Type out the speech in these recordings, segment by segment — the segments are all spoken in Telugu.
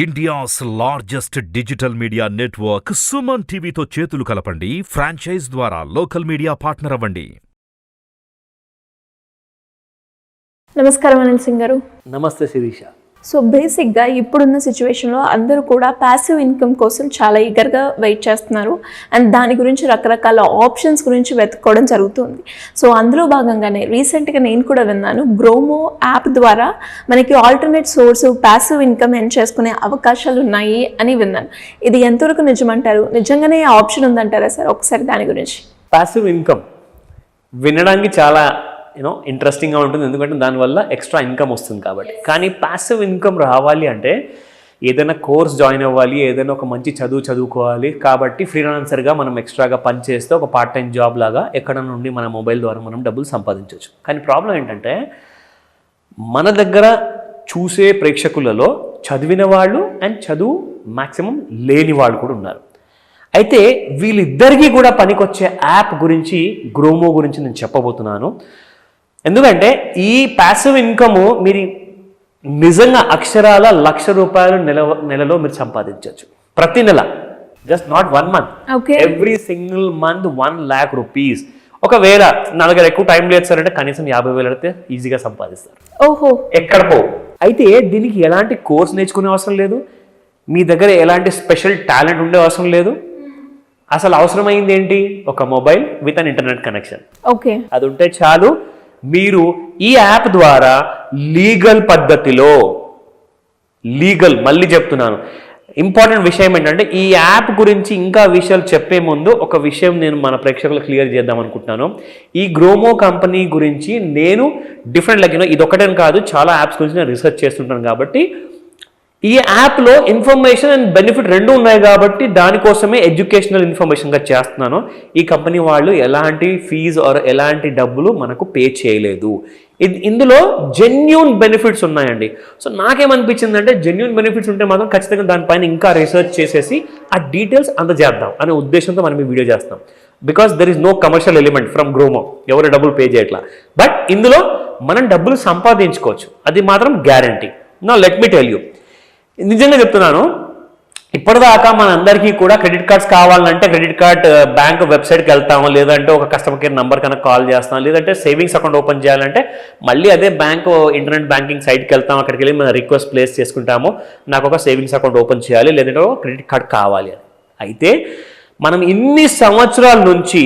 India's largest digital media network Suman టీవీతో చేతులు కలపండి. ఫ్రాంచైజ్ ద్వారా లోకల్ మీడియా పార్ట్నర్ అవ్వండి. నమస్కారం అనిల్ సింగ్ గారు. నమస్తే శిరీష. సో బేసిక్గా ఇప్పుడున్న సిచ్యువేషన్లో అందరూ కూడా ప్యాసివ్ ఇన్కమ్ కోసం చాలా ఈగర్గా వెయిట్ చేస్తున్నారు అండ్ దాని గురించి రకరకాల ఆప్షన్స్ గురించి వెతుక్కోవడం జరుగుతుంది. సో అందులో భాగంగానే రీసెంట్గా నేను కూడా విన్నాను, గ్రోమో యాప్ ద్వారా మనకి alternate source passive income earn చేసుకునే అవకాశాలు ఉన్నాయి అని విన్నాను. ఇది ఎంతవరకు నిజమంటారు? నిజంగానే ఆప్షన్ ఉందంటారా సార్? ఒకసారి దాని గురించి. ప్యాసివ్ ఇన్కమ్ వినడానికి చాలా ఇంట్రెస్టింగ్గా ఉంటుంది, ఎందుకంటే దానివల్ల ఎక్స్ట్రా ఇన్కమ్ వస్తుంది కాబట్టి. కానీ ప్యాసివ్ ఇన్కమ్ రావాలి అంటే ఏదైనా కోర్స్ జాయిన్ అవ్వాలి, ఏదైనా ఒక మంచి చదువుకోవాలి. కాబట్టి ఫ్రీలాన్సర్గా మనం ఎక్స్ట్రాగా పని చేస్తే ఒక పార్ట్ టైం జాబ్ లాగా ఎక్కడ నుండి మన మొబైల్ ద్వారా మనం డబ్బులు సంపాదించవచ్చు. కానీ ప్రాబ్లం ఏంటంటే మన దగ్గర చూసే ప్రేక్షకులలో చదివిన వాళ్ళు అండ్ చదువు మ్యాక్సిమం లేని వాళ్ళు కూడా ఉన్నారు. అయితే వీళ్ళిద్దరికీ కూడా పనికొచ్చే యాప్ గురించి, గ్రోమో గురించి నేను చెప్పబోతున్నాను. ఎందుకంటే ఈ ప్యాసివ్ ఇన్కమ్ మీరు నిజంగా అక్షరాల ₹1,00,000 నెలలో మీరు సంపాదించవచ్చు ప్రతి నెల. Just not 1 month, every single month ₹1,00,000. ఒకవేళ నా దగ్గర ఎక్కువ టైం లేదు సార్ అంటే కనీసం 50,000 అయితే ఈజీగా సంపాదిస్తారు. ఓహో, ఎక్కడ పో. అయితే దీనికి ఎలాంటి కోర్స్ నేర్చుకునే అవసరం లేదు, మీ దగ్గర ఎలాంటి స్పెషల్ టాలెంట్ ఉండే అవసరం లేదు. అసలు అవసరమైంది ఏంటి? ఒక mobile with an internet connection. Okay, అది ఉంటే చాలు. మీరు ఈ యాప్ ద్వారా లీగల్ పద్ధతిలో, మళ్ళీ చెప్తున్నాను, ఇంపార్టెంట్ విషయం ఏంటంటే ఈ యాప్ గురించి ఇంకా విషయాలు చెప్పే ముందు ఒక విషయం నేను మన ప్రేక్షకులకు క్లియర్ చేద్దాం అనుకుంటున్నాను. ఈ గ్రోమో కంపెనీ గురించి నేను డిఫరెంట్ ఇది ఒకటే కాదు, చాలా యాప్స్ గురించి నేను రీసెర్చ్ చేస్తుంటాను. కాబట్టి ఈ యాప్లో ఇన్ఫర్మేషన్ అండ్ బెనిఫిట్ రెండు ఉన్నాయి కాబట్టి దానికోసమే ఎడ్యుకేషనల్ ఇన్ఫర్మేషన్గా చేస్తున్నాను. ఈ కంపెనీ వాళ్ళు ఎలాంటి ఫీజు ఆర్ ఎలాంటి డబ్బులు మనకు పే చేయలేదు. ఇందులో జెన్యూన్ బెనిఫిట్స్ ఉన్నాయండి. సో నాకేమనిపించిందంటే జెన్యూన్ బెనిఫిట్స్ ఉంటే మాత్రం ఖచ్చితంగా దానిపైన ఇంకా రీసెర్చ్ చేసేసి ఆ డీటెయిల్స్ అందజేద్దాం అనే ఉద్దేశంతో మనం ఈ వీడియో చేస్తాం. Because there is no commercial element from GroMo, ఎవరు డబ్బులు పే చేయట్లా. బట్ ఇందులో మనం డబ్బులు సంపాదించుకోవచ్చు, అది మాత్రం గ్యారంటీ. నా లెట్ మీ టెల్ యూ, నిజంగా చెప్తున్నాను, ఇప్పటిదాకా మనందరికీ కూడా క్రెడిట్ కార్డ్స్ కావాలంటే క్రెడిట్ కార్డ్ బ్యాంక్ వెబ్సైట్కి వెళ్తాము, లేదంటే ఒక కస్టమర్ కేర్ నెంబర్ కన్నా కాల్ చేస్తాం, లేదంటే సేవింగ్స్ అకౌంట్ ఓపెన్ చేయాలంటే మళ్ళీ అదే బ్యాంక్ ఇంటర్నెట్ బ్యాంకింగ్ సైట్కి వెళ్తాం, అక్కడికి వెళ్ళి మనం రిక్వెస్ట్ ప్లేస్ చేసుకుంటాము, నాకు ఒక సేవింగ్స్ అకౌంట్ ఓపెన్ చేయాలి, లేదంటే ఒక క్రెడిట్ కార్డ్ కావాలి అని. అయితే మనం ఇన్ని సంవత్సరాల నుంచి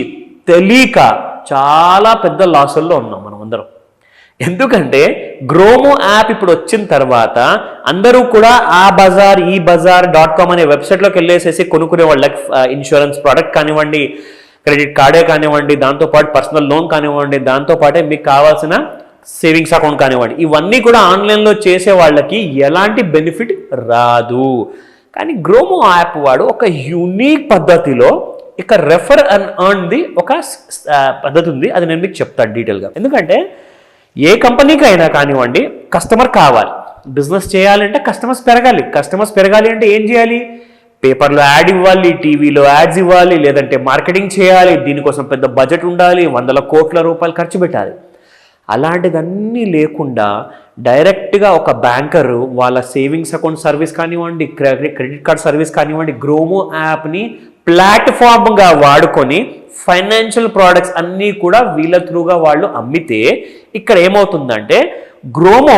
తెలియక చాలా పెద్ద లాసుల్లో ఉన్నాం మనం అందరం. ఎందుకంటే గ్రోమో యాప్ ఇప్పుడు వచ్చిన తర్వాత అందరూ కూడా abazar.com అనే వెబ్సైట్లోకి వెళ్ళేసేసి కొనుక్కునే వాళ్ళు. ఇన్సూరెన్స్ ప్రోడక్ట్ కానివ్వండి, క్రెడిట్ కార్డే కానివ్వండి, దాంతోపాటు పర్సనల్ లోన్ కానివ్వండి, దాంతోపాటే మీకు కావాల్సిన సేవింగ్స్ అకౌంట్ కానివ్వండి, ఇవన్నీ కూడా ఆన్లైన్లో చేసే వాళ్ళకి ఎలాంటి బెనిఫిట్ రాదు. కానీ గ్రోమో యాప్ వాడు ఒక యూనిక్ పద్ధతిలో ఇక రెఫర్ అండ్ ఎర్న్ది ఒక పద్ధతి ఉంది. అది నేను మీకు చెప్తాను డీటెయిల్గా. ఎందుకంటే ఏ కంపెనీకి అయినా కానివ్వండి కస్టమర్ కావాలి. బిజినెస్ చేయాలంటే కస్టమర్స్ పెరగాలి అంటే ఏం చేయాలి? పేపర్లో యాడ్ ఇవ్వాలి, టీవీలో యాడ్స్ ఇవ్వాలి, లేదంటే మార్కెటింగ్ చేయాలి. దీనికోసం పెద్ద బడ్జెట్ ఉండాలి, ₹100 కోట్ల ఖర్చు పెట్టాలి. అలాంటిదన్నీ లేకుండా డైరెక్ట్గా ఒక బ్యాంకరు వాళ్ళ సేవింగ్స్ అకౌంట్ సర్వీస్ కానివ్వండి, క్రెడిట్ కార్డ్ సర్వీస్ కానివ్వండి, గ్రోమో యాప్ని ప్లాట్ఫామ్గా వాడుకొని ఫైనాన్షియల్ ప్రోడక్ట్స్ అన్నీ కూడా వీళ్ళ త్రూగా వాళ్ళు అమ్మితే ఇక్కడ ఏమవుతుందంటే గ్రోమో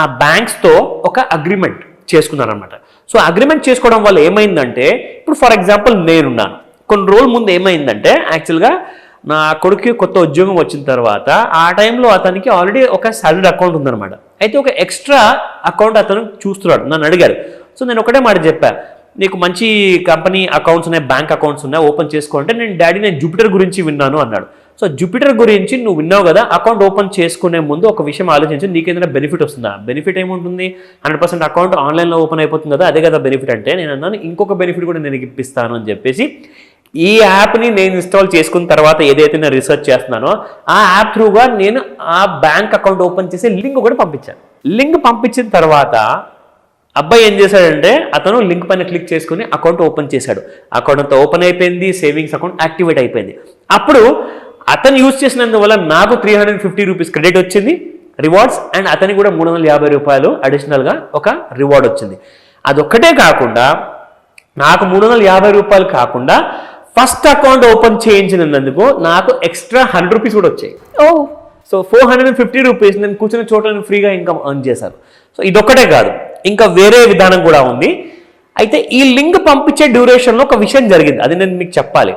ఆ బ్యాంక్స్తో ఒక అగ్రిమెంట్ చేసుకున్నారనమాట. సో అగ్రిమెంట్ చేసుకోవడం వల్ల ఏమైందంటే, ఇప్పుడు ఫర్ ఎగ్జాంపుల్ నేనున్నాను, కొన్ని రోజుల ముందు ఏమైందంటే యాక్చువల్గా నా కొడుకు కొత్త ఉద్యోగం వచ్చిన తర్వాత ఆ టైంలో అతనికి ఆల్రెడీ ఒక సాలరీ అకౌంట్ ఉందన్నమాట. అయితే ఒక ఎక్స్ట్రా అకౌంట్ అతను చూస్తున్నాడు, నన్ను అడిగారు. సో నేను ఒకటే మాట చెప్పా, నీకు మంచి కంపెనీ అకౌంట్స్ ఉన్నాయి, బ్యాంక్ అకౌంట్స్ ఉన్నాయి, ఓపెన్ చేసుకోంటే నేను జూపిటర్ గురించి విన్నాను అన్నాడు. సో జూపిటర్ గురించి నువ్వు విన్నావు కదా, అకౌంట్ ఓపెన్ చేసుకునే ముందు ఒక విషయం ఆలోచించి, నీకు ఏదైనా బెనిఫిట్ వస్తుందా? బెనిఫిట్ ఏముంటుంది? 100% అకౌంట్ ఆన్లైన్లో ఓపెన్ అయిపోతుంది కదా, అదే కదా బెనిఫిట్ అంటే. నేను అన్నాను ఇంకొక బెనిఫిట్ కూడా నేను ఇప్పిస్తాను అని చెప్పేసి ఈ యాప్ని నేను ఇన్స్టాల్ చేసుకున్న తర్వాత ఏదైతే నేను రీసెర్చ్ చేస్తున్నానో ఆ యాప్ త్రూగా నేను ఆ బ్యాంక్ అకౌంట్ ఓపెన్ చేసి లింక్ కూడా పంపించాను. లింక్ పంపించిన తర్వాత అబ్బాయి ఏం చేశాడంటే అతను లింక్ పైన క్లిక్ చేసుకుని అకౌంట్ ఓపెన్ చేశాడు. అకౌంట్ అంతా ఓపెన్ అయిపోయింది, సేవింగ్స్ అకౌంట్ యాక్టివేట్ అయిపోయింది. అప్పుడు అతను యూజ్ చేసినందువల్ల నాకు ₹350 క్రెడిట్ వచ్చింది రివార్డ్స్, అండ్ అతనికి కూడా ₹350 అడిషనల్గా ఒక రివార్డ్ వచ్చింది. అదొక్కటే కాకుండా నాకు 350 రూపాయలు కాకుండా ఫస్ట్ అకౌంట్ ఓపెన్ చేయించినందుకు నాకు ఎక్స్ట్రా 100 రూపీస్ కూడా వచ్చాయి. ఓ సో 450 రూపీస్ నేను కూర్చున్న చోట ఫ్రీగా ఇన్కమ్ ఎర్న్ చేశారు. సో ఇదొక్కటే కాదు, ఇంకా వేరే విధానం కూడా ఉంది. అయితే ఈ లింక్ పంపించే డ్యూరేషన్లో ఒక విషయం జరిగింది, అది నేను మీకు చెప్పాలి.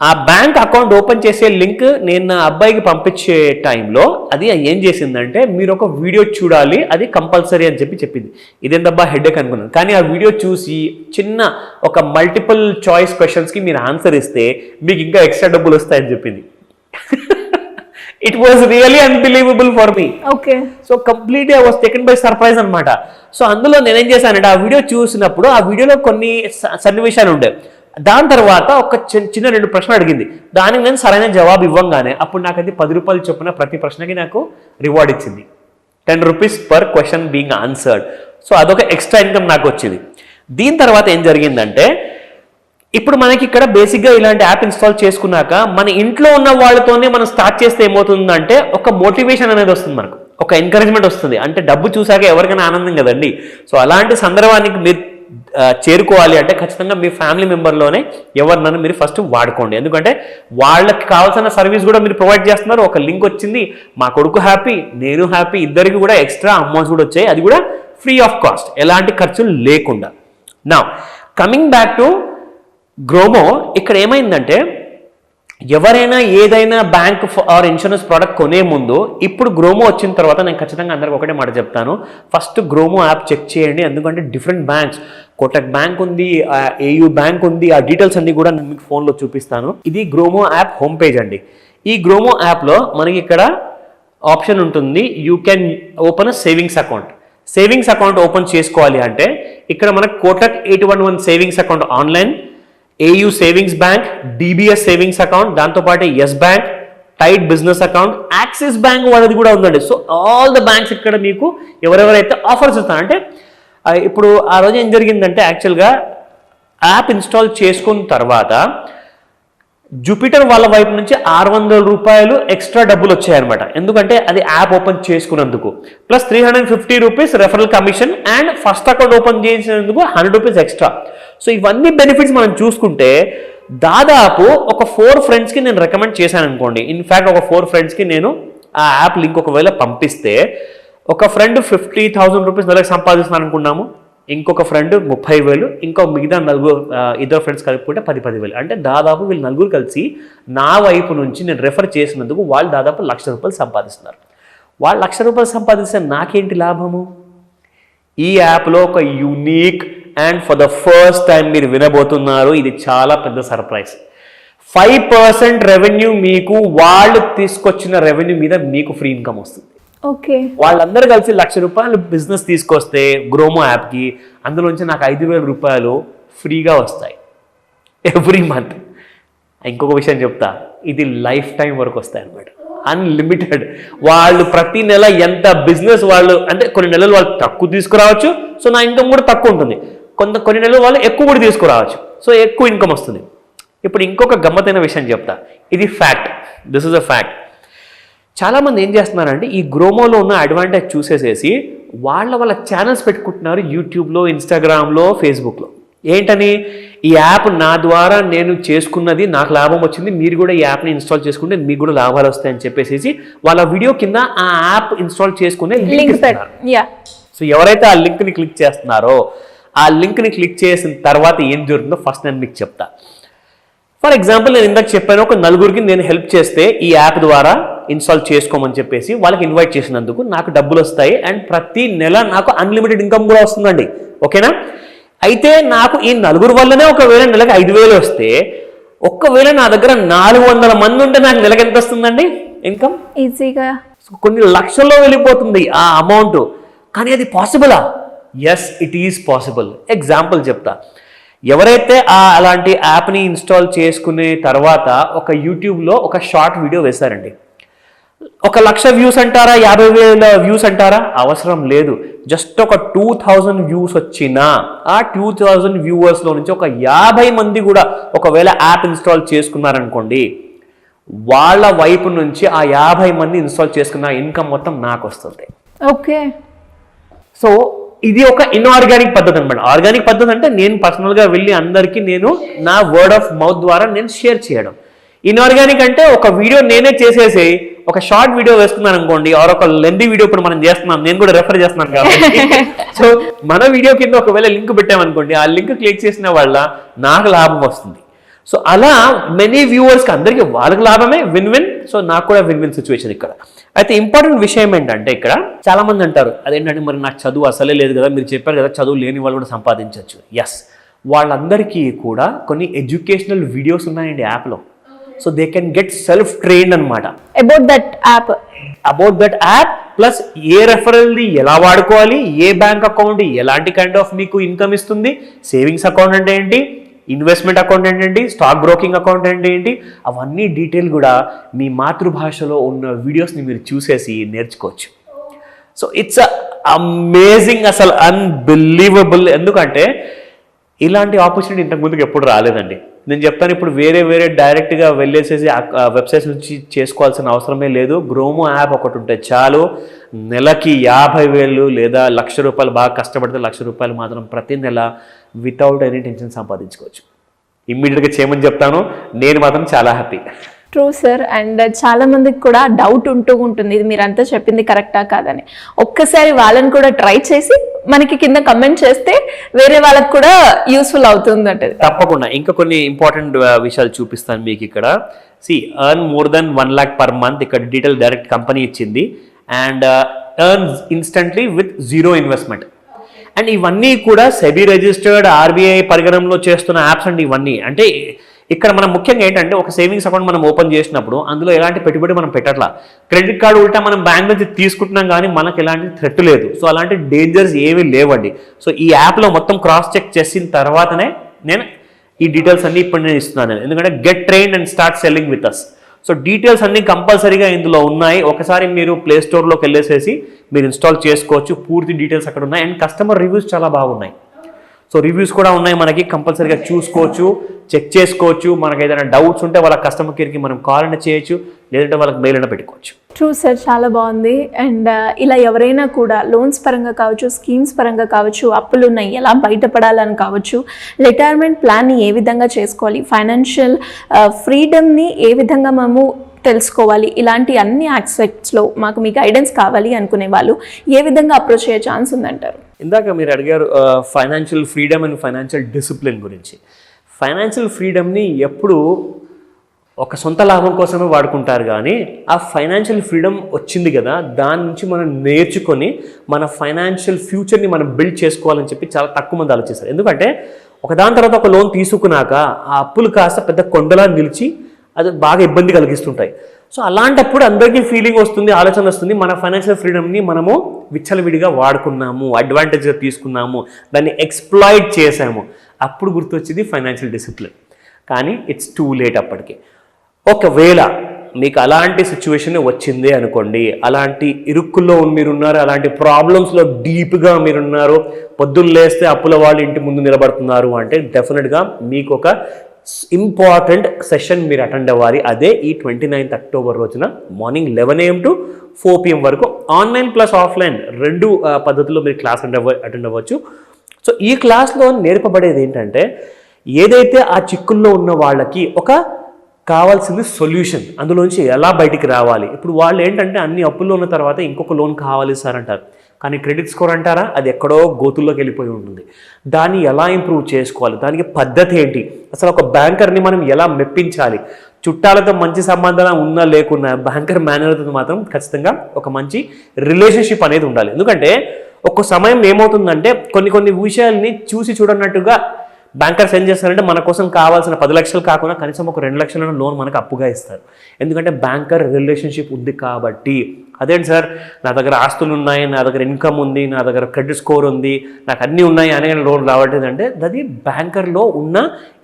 ఆ బ్యాంక్ అకౌంట్ ఓపెన్ చేసే లింక్ నేను నా అబ్బాయికి పంపించే టైంలో అది ఏం చేసిందంటే, మీరు ఒక వీడియో చూడాలి, అది కంపల్సరీ అని చెప్పింది. ఇదేందబ్బా హెడేక్ అనుకున్నాను. కానీ ఆ వీడియో చూసి చిన్న ఒక మల్టిపుల్ చాయిస్ క్వశ్చన్స్కి మీరు ఆన్సర్ ఇస్తే మీకు ఇంకా ఎక్స్ట్రా డబ్బులు వస్తాయని చెప్పింది. It was really unbelievable for me. Okay. So completely I was taken by surprise అనమాట. సో అందులో నేనేం చేశానంటే, ఆ వీడియో చూసినప్పుడు ఆ వీడియోలో కొన్ని సన్నివేశాలు ఉండే. దాని తర్వాత ఒక చిన్న 2 ప్రశ్నలు అడిగింది. దానికి నేను సరైన జవాబు ఇవ్వంగానే అప్పుడు నాకు అది 10 రూపాయలు చొప్పున ప్రతి ప్రశ్నకి నాకు రివార్డ్ ఇచ్చింది. 10 rupees per question being answered. So అదొక ఎక్స్ట్రా ఇన్కమ్ నాకు వచ్చింది. దీని తర్వాత ఏం జరిగిందంటే, ఇప్పుడు మనకి ఇక్కడ బేసిక్గా ఇలాంటి యాప్ ఇన్స్టాల్ చేసుకున్నాక మన ఇంట్లో ఉన్న వాళ్ళతోనే మనం స్టార్ట్ చేస్తే ఏమవుతుందంటే, ఒక మోటివేషన్ అనేది వస్తుంది, మనకు ఒక ఎంకరేజ్మెంట్ వస్తుంది. అంటే డబ్బు చూసాక ఎవరికైనా ఆనందం కదండి. సో అలాంటి సందర్భానికి మీరు చేరుకోవాలి అంటే ఖచ్చితంగా మీ ఫ్యామిలీ మెంబర్లోనే ఎవరినైనా మీరు ఫస్ట్ వాడుకోండి. ఎందుకంటే వాళ్ళకి కావాల్సిన సర్వీస్ కూడా మీరు ప్రొవైడ్ చేస్తున్నారు. ఒక లింక్ వచ్చింది, మా కొడుకు హ్యాపీ, నేను హ్యాపీ, ఇద్దరికి కూడా ఎక్స్ట్రా అమౌంట్స్ కూడా వచ్చాయి, అది కూడా ఫ్రీ ఆఫ్ కాస్ట్, ఎలాంటి ఖర్చులు లేకుండా. నా కమింగ్ బ్యాక్ టు గ్రోమో, ఇక్కడ ఏమైందంటే, ఎవరైనా ఏదైనా బ్యాంక్ ఆర్ ఇన్సూరెన్స్ ప్రోడక్ట్ కొనే ముందు, ఇప్పుడు గ్రోమో వచ్చిన తర్వాత నేను ఖచ్చితంగా అందరికి ఒకటే మాట చెప్తాను, ఫస్ట్ గ్రోమో యాప్ చెక్ చేయండి. ఎందుకంటే డిఫరెంట్ బ్యాంక్స్, కోటక్ బ్యాంక్ ఉంది, ఏయూ బ్యాంక్ ఉంది, ఆ డీటెయిల్స్ అన్ని కూడా నేను మీకు ఫోన్లో చూపిస్తాను. ఇది గ్రోమో యాప్ హోమ్ పేజ్ అండి. ఈ గ్రోమో యాప్లో మనకి ఇక్కడ ఆప్షన్ ఉంటుంది, you can open a savings account. Savings account open చేసుకోవాలి అంటే ఇక్కడ మనకు Kotak 811 savings account online, AU savings bank, DBS savings account, దాంతోపాటు Yes bank, Tide business account, Axis bank వాళ్ళది కూడా ఉందండి. సో ఆల్ ద బ్యాంక్స్ ఇక్కడ మీకు ఎవరెవరైతే ఆఫర్స్ ఇస్తారు అంటే, ఇప్పుడు ఆ రోజు ఏం జరిగిందంటే, యాక్చువల్గా యాప్ ఇన్స్టాల్ చేసుకున్న తర్వాత జూపిటర్ వాళ్ళ వైపు నుంచి 600 రూపాయలు ఎక్స్ట్రా డబ్బులు వచ్చాయన్నమాట. ఎందుకంటే అది యాప్ ఓపెన్ చేసుకున్నందుకు, plus 350 rupees referral commission, and first account open చేసినందుకు 100 రూపీస్ ఎక్స్ట్రా. సో ఇవన్నీ బెనిఫిట్స్ మనం చూసుకుంటే దాదాపు ఒక 4 ఫ్రెండ్స్కి నేను రికమెండ్ చేశాను అనుకోండి. ఇన్ఫ్యాక్ట్ ఒక 4 ఫ్రెండ్స్కి నేను ఆ యాప్ లింక్ ఒకవేళ పంపిస్తే, ఒక ఫ్రెండ్ 50,000 రూపీస్ నెలకు సంపాదిస్తున్నాను అనుకున్నాము, ఇంకొక ఫ్రెండ్ 30,000, ఇంకో మిగతా ఇద్దరు ఫ్రెండ్స్ కలుపుకుంటే 10,000. అంటే దాదాపు వీళ్ళు నలుగురు కలిసి నా వైపు నుంచి నేను రెఫర్ చేసినందుకు వాళ్ళు దాదాపు 1,00,000 రూపాయలు సంపాదిస్తున్నారు. వాళ్ళు 1,00,000 రూపాయలు సంపాదిస్తే నాకేంటి లాభము? ఈ యాప్లో ఒక unique and for the first time మీరు వినబోతున్నారు, ఇది చాలా పెద్ద సర్ప్రైజ్. 5% రెవెన్యూ మీకు వాళ్ళు తీసుకొచ్చిన రెవెన్యూ మీద మీకు ఫ్రీ ఇన్కమ్ వస్తుంది. ఓకే. వాళ్ళందరూ కలిసి 1,00,000 రూపాయలు బిజినెస్ తీసుకొస్తే గ్రోమో యాప్కి, అందులోంచి నాకు 5,000 రూపాయలు ఫ్రీగా వస్తాయి ఎవ్రీ మంత్. ఇంకొక విషయం చెప్తా, ఇది లైఫ్ టైం వరకు వస్తాయి అన్నమాట, అన్లిమిటెడ్. వాళ్ళు ప్రతి నెల ఎంత బిజినెస్ వాళ్ళు, అంటే కొన్ని నెలలు వాళ్ళు తక్కువ తీసుకురావచ్చు, సో నా ఇన్కమ్ కూడా తక్కువ ఉంటుంది. కొన్ని నెలలు వాళ్ళు ఎక్కువ కూడా తీసుకురావచ్చు, సో ఎక్కువ ఇన్కమ్ వస్తుంది. ఇప్పుడు ఇంకొక గమ్మతైన విషయం చెప్తా, ఇది fact, this is a fact. చాలామంది ఏం చేస్తున్నారంటే, ఈ గ్రోమోలో ఉన్న అడ్వాంటేజ్ చూసేసేసి వాళ్ళ ఛానల్స్ పెట్టుకుంటున్నారు యూట్యూబ్లో, ఇన్స్టాగ్రామ్లో, ఫేస్బుక్లో. ఏంటని, ఈ యాప్ నా ద్వారా నేను చేసుకున్నది, నాకు లాభం వచ్చింది, మీరు కూడా ఈ యాప్ని ఇన్స్టాల్ చేసుకుంటే మీకు కూడా లాభాలు వస్తాయని చెప్పేసి వాళ్ళ వీడియో కింద ఆ యాప్ ఇన్స్టాల్ చేసుకునే లింక్ ఇస్తున్నారు. సో ఎవరైతే ఆ లింక్ని క్లిక్ చేస్తున్నారో, ఆ లింక్ని క్లిక్ చేసిన తర్వాత ఏం జరుగుతుందో ఫస్ట్ నేను మీకు చెప్తా. ఫర్ ఎగ్జాంపుల్, నేను ఇందాక చెప్పాను, ఒక 4గురికి నేను హెల్ప్ చేస్తే ఈ యాప్ ద్వారా ఇన్స్టాల్ చేసుకోమని చెప్పేసి వాళ్ళకి ఇన్వైట్ చేసినందుకు నాకు డబ్బులు వస్తాయి, అండ్ ప్రతి నెల నాకు అన్లిమిటెడ్ ఇన్కమ్ కూడా వస్తుందండి. ఓకేనా? అయితే నాకు ఈ 4 వల్లనే ఒకవేళ నెలకు 5,000 వస్తే, ఒక్కవేళ నా దగ్గర 400 మంది ఉంటే నాకు నెలకు ఎంత వస్తుందండి ఇన్కమ్? ఈజీగా కొన్ని లక్షల్లో వెళ్ళిపోతుంది ఆ అమౌంట్. కానీ అది పాసిబులా? Yes, it is possible. Example చెప్తా. ఎవరైతే అలాంటి యాప్ని ఇన్స్టాల్ చేసుకునే తర్వాత ఒక యూట్యూబ్లో ఒక షార్ట్ వీడియో వేశారండి, 1,00,000 వ్యూస్ అంటారా, 50,000 వ్యూస్ అంటారా, అవసరం లేదు. జస్ట్ ఒక 2,000 వ్యూస్ వచ్చినా, ఆ 2,000 వ్యూవర్స్లో నుంచి ఒక 50 మంది కూడా ఒకవేళ యాప్ ఇన్స్టాల్ చేసుకున్నారనుకోండి, వాళ్ళ వైపు నుంచి ఆ 50 మంది ఇన్స్టాల్ చేసుకున్న ఇన్కమ్ మొత్తం నాకు వస్తుంది. ఓకే. సో ఇది ఒక ఇన్ఆర్గానిక్ పద్ధతి అనమాట. ఆర్గానిక్ పద్ధతి అంటే నేను పర్సనల్గా వెళ్ళి అందరికీ నేను నా వర్డ్ ఆఫ్ మౌత్ ద్వారా నేను షేర్ చేయడం. ఇన్ఆర్గానిక్ అంటే ఒక వీడియో నేనే చేసేసి ఒక షార్ట్ వీడియో వేసుకున్నాను అనుకోండి, ఆర్ ఒక లెంతీ వీడియో ఇప్పుడు మనం చేస్తున్నాం, నేను కూడా రెఫర్ చేస్తున్నాను కాబట్టి సో మన వీడియో కింద ఒకవేళ లింక్ పెట్టామనుకోండి, ఆ లింక్ క్లిక్ చేసిన వల్ల నాకు లాభం వస్తుంది. సో అలా మెనీ వ్యూవర్స్కి అందరికీ వాళ్ళకి లాభమే, విన్ విన్. సో నాకు కూడా విన్ విన్ సిచ్యువేషన్ ఇక్కడ. అయితే ఇంపార్టెంట్ విషయం ఏంటంటే ఇక్కడ చాలా మంది అంటారు అదేంటంటే మరి నాకు చదువు అసలే లేదు కదా, మీరు చెప్పారు కదా చదువు లేని వాళ్ళు కూడా సంపాదించవచ్చు. ఎస్, వాళ్ళందరికీ కూడా కొన్ని ఎడ్యుకేషనల్ వీడియోస్ ఉన్నాయండి యాప్లో. So they can get self trained అనమాట అబౌట్ దట్ యాప్. ప్లస్ ఏ రెఫరల్ది ఎలా వాడుకోవాలి, ఏ బ్యాంక్ అకౌంట్ ఎలాంటి కైండ్ ఆఫ్ మీకు ఇన్కమ్ ఇస్తుంది, సేవింగ్స్ అకౌంట్ అంటే ఏంటి, ఇన్వెస్ట్మెంట్ అకౌంట్ ఏంటి, స్టాక్ బ్రోకింగ్ అకౌంట్ ఏంటి, అవన్నీ డీటెయిల్ కూడా మీ మాతృభాషలో ఉన్న వీడియోస్ని మీరు చూసేసి నేర్చుకోవచ్చు. సో ఇట్స్ అమేజింగ్, అసలు అన్బిలీవబుల్. ఎందుకంటే ఇలాంటి ఆపర్చునిటీ ఇంతకు ముందుకు ఎప్పుడు రాలేదండి. నేను చెప్తాను, ఇప్పుడు వేరే డైరెక్ట్గా వెళ్ళేసేసి వెబ్సైట్స్ నుంచి చేసుకోవాల్సిన అవసరమే లేదు. గ్రోమో యాప్ ఒకటి ఉంటే చాలు, నెలకి 50,000 లేదా ₹1,00,000, బాగా కష్టపడితే ₹1,00,000 మాత్రం ప్రతి నెల వితౌట్ ఎనీ టెన్షన్ సంపాదించుకోవచ్చు. ఇమ్మీడియట్గా చేయమని చెప్తాను, నేను మాత్రం చాలా హ్యాపీ. True sir. అండ్ చాలా మందికి కూడా డౌట్ ఉంటూ ఉంటుంది, ఇది మీరంతా చెప్పింది కరెక్టా కాదని. ఒక్కసారి వాళ్ళని కూడా ట్రై చేసి మనకి కింద కమెంట్ చేస్తే వేరే వాళ్ళకి కూడా యూస్ఫుల్ అవుతుంది అంటే. తప్పకుండా ఇంకా కొన్ని ఇంపార్టెంట్ విషయాలు చూపిస్తాను మీకు ఇక్కడ. Earn more than 1 lakh per month, ఇక్కడ డీటెయిల్ డైరెక్ట్ కంపెనీ ఇచ్చింది. And earns instantly with 0 investment. And ఇవన్నీ కూడా సెబీ రిజిస్టర్డ్, ఆర్బీఐ పరిగణనలో చేస్తున్న యాప్స్ అండి ఇవన్నీ. అంటే ఇక్కడ మనం ముఖ్యంగా ఏంటంటే ఒక సేవింగ్స్ అకౌంట్ మనం ఓపెన్ చేసినప్పుడు అందులో ఎలాంటి పెట్టుబడి మనం పెట్టట్లా. క్రెడిట్ కార్డు ఉల్టా మనం బ్యాంక్ నుంచి తీసుకుంటున్నాం కానీ మనకు ఎలాంటి థ్రెట్ లేదు. సో అలాంటి డేంజర్స్ ఏమీ లేవండి. సో ఈ యాప్లో మొత్తం క్రాస్ చెక్ చేసిన తర్వాతనే నేను ఈ డీటెయిల్స్ అన్ని ఇప్పుడు నేను ఇస్తున్నాను. ఎందుకంటే get train and start selling with us. So details అన్ని కంపల్సరీగా ఇందులో ఉన్నాయి. ఒకసారి మీరు ప్లే స్టోర్లోకి వెళ్ళేసేసి మీరు ఇన్స్టాల్ చేసుకోవచ్చు. పూర్తి డీటెయిల్స్ అక్కడ ఉన్నాయి. అండ్ కస్టమర్ రివ్యూస్ చాలా బాగున్నాయి. సో రివ్యూస్ కూడా ఉన్నాయి, మనకి కంపల్సరీగా చూసుకోవచ్చు, చెక్ చేసుకోవచ్చు. మనకు ఏదైనా డౌట్స్ ఉంటే వాళ్ళ కస్టమర్ కేర్కి మనం కాల్ అయినా చేయొచ్చు, లేదంటే వాళ్ళకి మెయిల్ అయినా పెట్టుకోవచ్చు. ట్రూ సార్, చాలా బాగుంది. అండ్ ఇలా ఎవరైనా కూడా లోన్స్ పరంగా కావచ్చు, స్కీమ్స్ పరంగా కావచ్చు, అప్పులు ఉన్నాయి ఎలా బయటపడాలని కావచ్చు, రిటైర్మెంట్ ప్లాన్ని ఏ విధంగా చేసుకోవాలి, ఫైనాన్షియల్ ఫ్రీడమ్ని ఏ విధంగా మేము తెలుసుకోవాలి, ఇలాంటి అన్ని ఆస్పెక్ట్స్లో మాకు మీ గైడెన్స్ కావాలి అనుకునే వాళ్ళు ఏ విధంగా అప్రోచ్ అయ్యే ఛాన్స్ ఉందంటారు? ఇందాక మీరు అడిగారు financial freedom and financial discipline గురించి. ఫైనాన్షియల్ ఫ్రీడమ్ని ఎప్పుడు ఒక సొంత లాభం కోసమే వాడుకుంటారు, కానీ ఆ ఫైనాన్షియల్ ఫ్రీడమ్ వచ్చింది కదా, దాని నుంచి మనం నేర్చుకొని మన ఫైనాన్షియల్ ఫ్యూచర్ని మనం బిల్డ్ చేసుకోవాలని చెప్పి చాలా తక్కువ మంది ఆలోచిస్తారు. ఎందుకంటే ఒకదాని తర్వాత ఒక లోన్ తీసుకున్నాక ఆ అప్పులు కాస్త పెద్ద కొండలా నిలిచి అది బాగా ఇబ్బంది కలిగిస్తుంటాయి. సో అలాంటప్పుడు అందరికీ ఫీలింగ్ వస్తుంది, ఆలోచన వస్తుంది, మన ఫైనాన్షియల్ ఫ్రీడమ్ని మనము విచ్చలవిడిగా వాడుకున్నాము, అడ్వాంటేజ్గా తీసుకున్నాము, దాన్ని ఎక్స్ప్లాయిట్ చేసాము. అప్పుడు గుర్తొచ్చింది ఫైనాన్షియల్ డిసిప్లిన్. కానీ ఇట్స్ టూ లేట్ అప్పటికి. ఒకవేళ మీకు అలాంటి సిచ్యువేషన్ వచ్చింది అనుకోండి, అలాంటి ఇరుక్కుల్లో మీరున్నారు, అలాంటి ప్రాబ్లమ్స్లో డీప్గా మీరున్నారు, పొద్దున్న లేస్తే అప్పుల వాళ్ళు ఇంటి ముందు నిలబడుతున్నారు అంటే డెఫినెట్గా మీకు ఒక ఇంపార్టెంట్ సెషన్ మీరు అటెండ్ అవ్వాలి. అదే ఈ 29th అక్టోబర్ రోజున మార్నింగ్ 11 AM to 4 PM వరకు ఆన్లైన్ ప్లస్ ఆఫ్లైన్ 2 పద్ధతుల్లో మీరు క్లాస్ అటెండ్ అవ్వచ్చు. సో ఈ క్లాస్లో నేర్పబడేది ఏంటంటే, ఏదైతే ఆ చిక్కుల్లో ఉన్న వాళ్ళకి ఒక కావాల్సింది సొల్యూషన్, అందులోంచి ఎలా బయటికి రావాలి. ఇప్పుడు వాళ్ళు ఏంటంటే అన్ని అప్పుల్లో ఉన్న తర్వాత ఇంకొక లోన్ కావాలి సార్ అంటారు, కానీ క్రెడిట్ స్కోర్ అంటారా అది ఎక్కడో గోతుల్లోకి వెళ్ళిపోయి ఉంటుంది. దాన్ని ఎలా ఇంప్రూవ్ చేసుకోవాలి, దానికి పద్ధతి ఏంటి, అసలు ఒక బ్యాంకర్ని మనం ఎలా మెప్పించాలి, చుట్టాలతో మంచి సంబంధాలు ఉన్నా లేకున్నా బ్యాంకర్ మేనేజర్తో మాత్రం ఖచ్చితంగా ఒక మంచి రిలేషన్షిప్ అనేది ఉండాలి. ఎందుకంటే ఒక్క సమయం ఏమవుతుందంటే కొన్ని విషయాల్ని చూసి చూడనట్టుగా బ్యాంకర్స్ ఏం చేస్తారంటే మన కోసం కావాల్సిన 10 లక్షలు కాకుండా కనీసం ఒక 2 లక్షల లోన్ మనకు అప్పుగా ఇస్తారు. ఎందుకంటే బ్యాంకర్ రిలేషన్షిప్ ఉంది కాబట్టి. అదేంటి సార్ నా దగ్గర ఆస్తులు ఉన్నాయి, నా దగ్గర ఇన్కమ్ ఉంది, నా దగ్గర క్రెడిట్ స్కోర్ ఉంది, నాకు అన్నీ ఉన్నాయి అనే లోన్ రావట్లేదు అంటే అది బ్యాంకర్లో ఉన్న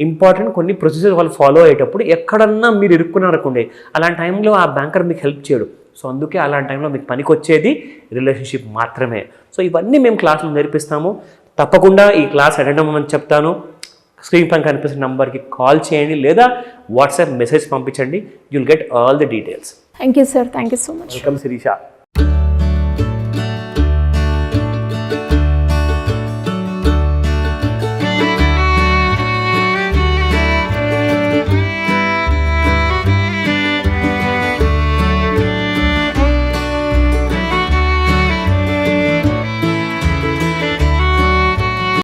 ఇంపార్టెంట్ కొన్ని ప్రొసీజర్ వాళ్ళు ఫాలో అయ్యేటప్పుడు ఎక్కడన్నా మీరు ఇరుక్కున్నారనుకోండి, అలాంటి టైంలో ఆ బ్యాంకర్ మీకు హెల్ప్ చేయడు. సో అందుకే అలాంటి టైంలో మీకు పనికొచ్చేది రిలేషన్షిప్ మాత్రమే. సో ఇవన్నీ మేము క్లాసులో నేర్పిస్తాము. తప్పకుండా ఈ క్లాస్ అటెండ్ అవ్వమని చెప్తాను. స్క్రీన్ పైన కనిపిస్తున్న నంబర్కి కాల్ చేయండి లేదా వాట్సాప్ మెసేజ్ పంపించండి. You'll get all the details. Thank you sir, thank you so much. Welcome Sirisha.